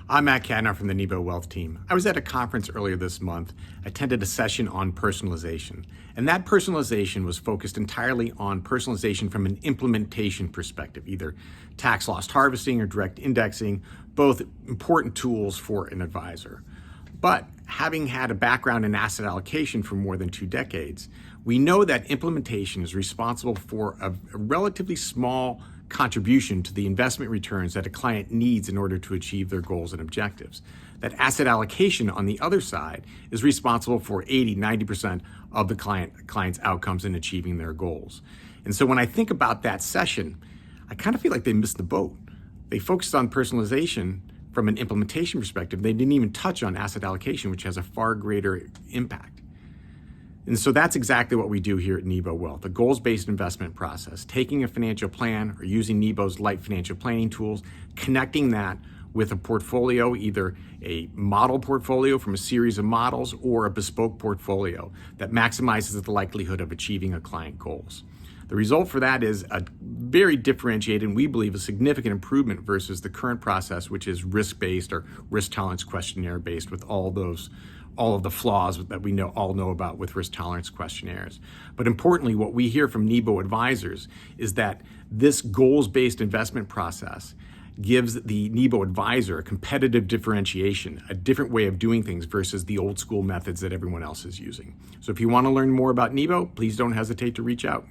I'm Matt Kadnar from the Nebo Wealth team. I was at a conference earlier this month, attended a session on personalization, and that personalization was focused entirely on personalization from an implementation perspective, either tax loss harvesting or direct indexing, both important tools for an advisor. But having had a background in asset allocation for more than 2 decades, we know that implementation is responsible for a relatively small contribution to the investment returns that a client needs in order to achieve their goals and objectives. That asset allocation, on the other side, is responsible for 80-90% of the client's outcomes in achieving their goals. And so when I think about that session, I kind of feel like they missed the boat. They focused on personalization from an implementation perspective. They didn't even touch on asset allocation, which has a far greater impact. And so that's exactly what we do here at Nebo Wealth, a goals-based investment process, taking a financial plan or using Nebo's light financial planning tools, connecting that with a portfolio, either a model portfolio from a series of models or a bespoke portfolio that maximizes the likelihood of achieving a client goals. The result for that is a very differentiated, and we believe a significant improvement versus the current process, which is risk-based or risk tolerance questionnaire-based, with all of the flaws that we all know about with risk tolerance questionnaires. But importantly, what we hear from Nebo advisors is that this goals-based investment process gives the Nebo advisor a competitive differentiation, a different way of doing things versus the old school methods that everyone else is using. So if you want to learn more about Nebo, please don't hesitate to reach out.